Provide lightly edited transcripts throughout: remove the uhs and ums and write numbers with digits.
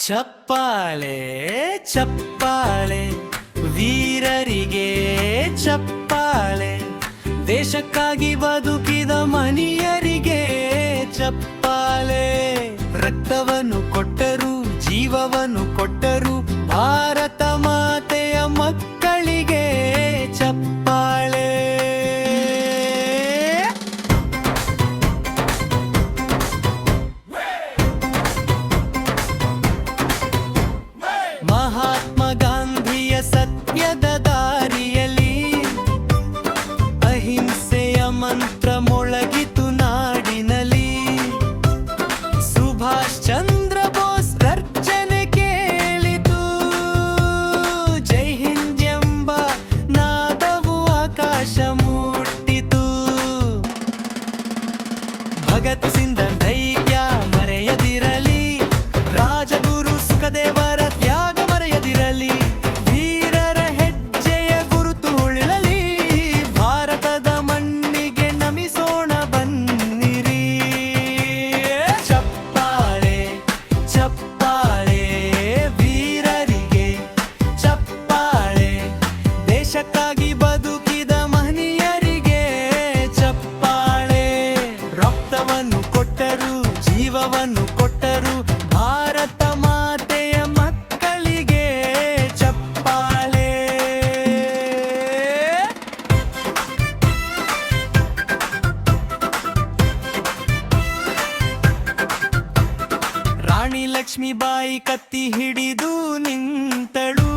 ಚಪ್ಪಾಳೆ ಚಪ್ಪಾಳೆ ವೀರರಿಗೆ ಚಪ್ಪಾಳೆ, ದೇಶಕ್ಕಾಗಿ ಬದುಕಿದ ಮನಿಯರಿಗೆ ಚಪ್ಪಾಳೆ. ರಕ್ತವನ್ನು ಕೊಟ್ಟರು, ಜೀವವನ್ನು ಕೊಟ್ಟರು, ಭಾರತ ಮಾತೆಯ ಮಕ್ಕಳಿಗೆ ಚಪ್ಪಾಳೆ. ಮಹಾತ್ಮ ಗಾಂಧಿಯ ಸತ್ಯದ ದಾರಿಯಲ್ಲಿ ಅಹಿಂಸೆಯ ಮಂತ್ರ ಮೊಳಗಿತು ನಾಡಿನಲ್ಲಿ. ಸುಭಾಷ್ ಚಂದ್ರ ಬೋಸ್ ಗರ್ಜನೆ ಕೇಳಿತು, ಜೈ ಹಿಂದ್ ಎಂಬ ನಾದವು ಆಕಾಶ ಮುಟ್ಟಿತು. ಭಗತ್ ಸಿಂಗ್ ಧೈರ್ಯ ಮರೆಯದಿರಲಿ, ರಾಜಗುರು ಸುಖದೇವರ ತ್ಯಾಗ ಮರೆಯದಿರಲಿ, ವೀರರ ಹೆಜ್ಜೆಯ ಗುರುತು ಉಳಿಯಲಿ, ಭಾರತದ ಮಣ್ಣಿಗೆ ನಮಿಸೋಣ ಬನ್ನಿರಿ. ಚಪ್ಪಾಳೆ ಚಪ್ಪಾಳೆ ವೀರರಿಗೆ ಚಪ್ಪಾಳೆ, ದೇಶಕ್ಕಾಗಿ ಬದುಕಿದ ಮಹನೀಯರಿಗೆ ಚಪ್ಪಾಳೆ. ರಕ್ತವನ್ನು ಕೊಟ್ಟರು, ಜೀವವನ್ನು ಕೊಟ್ಟರು, ಭಾರತ ಮಾತೆಯ ಮಕ್ಕಳಿಗೆ ಚಪ್ಪಾಳೆ. ರಾಣಿ ಲಕ್ಷ್ಮೀಬಾಯಿ ಕತ್ತಿ ಹಿಡಿದು ನಿಂತಳು,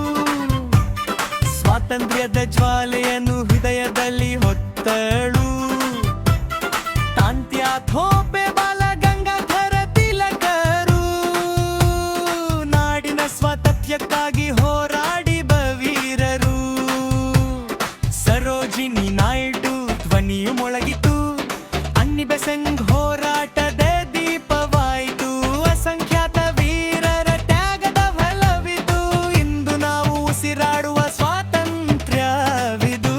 ಸ್ವಾತಂತ್ರ್ಯದ ಜ್ವಾಲೆಯನ್ನು ಹೃದಯದಲ್ಲಿ ಹೊತ್ತಳು. ತಾಂತ್ಯ ಥೋಪೆ ಬಾಲ ಗಂಗಾಧರ ತಿಲಕರು ನಾಡಿನ ಸ್ವಾತಂತ್ರ್ಯಕ್ಕಾಗಿ ಹೋರಾಡಿದ ವೀರರು. ಸರೋಜಿನಿ ನಾಯ್ಡು ಧ್ವನಿಯು ಮೊಳಗಿತು, ಅನ್ನಿ ಬೆಸೆಂಟ್ ಹೋರಾಟದ ದೀಪವಾಯಿತು. ಅಸಂಖ್ಯಾತ ವೀರರ ತ್ಯಾಗದ ಫಲವಿದು, ಇಂದು ನಾವು ಉಸಿರಾಡುವ ಸ್ವಾತಂತ್ರ್ಯವಿದು.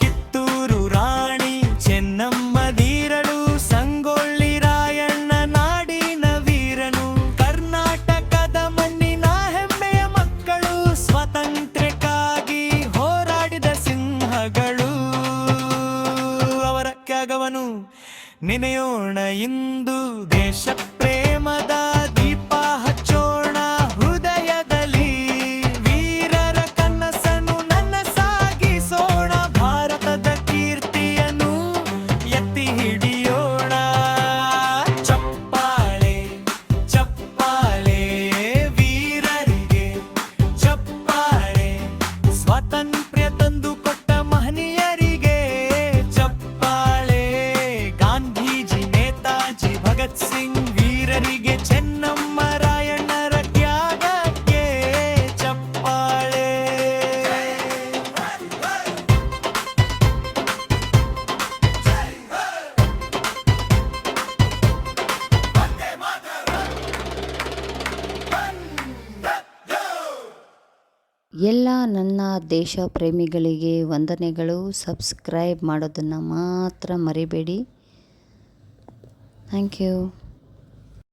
ಕಿತ್ತೂರು ರಾಣಿ ಚೆನ್ನಮ್ಮ ಧೀರಳು, ಸಂಗೊಳ್ಳಿ ರಾಯಣ್ಣ ನಾಡಿನ ವೀರನು, ಕರ್ನಾಟಕದ ಮಣ್ಣಿನ ಹೆಮ್ಮೆಯ ಮಕ್ಕಳು, ಸ್ವಾತಂತ್ರ್ಯಕ್ಕಾಗಿ ಹೋರಾಡಿದ ಸಿಂಹಗಳು. ಅವರ ತ್ಯಾಗವನ್ನು ನೆನೆಯೋಣ ಇಂದು, ದೇಶ ಪ್ರೇಮದ ದೀಪ ಹಚ್ಚೋಣ ಹೃದಯದಲ್ಲಿ. ವೀರರ ಕನಸನ್ನು ನನಸಾಗಿಸೋಣ, ಭಾರತದ ಕೀರ್ತಿಯನ್ನು ಎತ್ತಿ ಹಿಡಿಯೋಣ. ಚಪ್ಪಾಳೆ ಚಪ್ಪಾಳೆ ವೀರರಿಗೆ ಚಪ್ಪಾಳೆ, ಸ್ವಾತಂತ್ರ್ಯ ತಂದು ಕೊಟ್ಟ ಮಹನೀಯರಿಗೆ ಚಪ್ಪಾಳೆ. ಗಾಂಧೀಜಿ, ನೇತಾಜಿ, ಭಗತ್ ಸಿಂಗ್ ವೀರರಿಗೆ, ಚೆನ್ನಮ್ಮ ರಾಯಣ್ಣರ ತ್ಯಾಗಕ್ಕೆ ಚಪ್ಪಾಳೆ. ಎಲ್ಲ ನನ್ನ ದೇಶ ಪ್ರೇಮಿಗಳಿಗೆ ವಂದನೆಗಳು. ಸಬ್ಸ್ಕ್ರೈಬ್ ಮಾಡೋದನ್ನು ಮಾತ್ರ ಮರಿಬೇಡಿ. Thank you.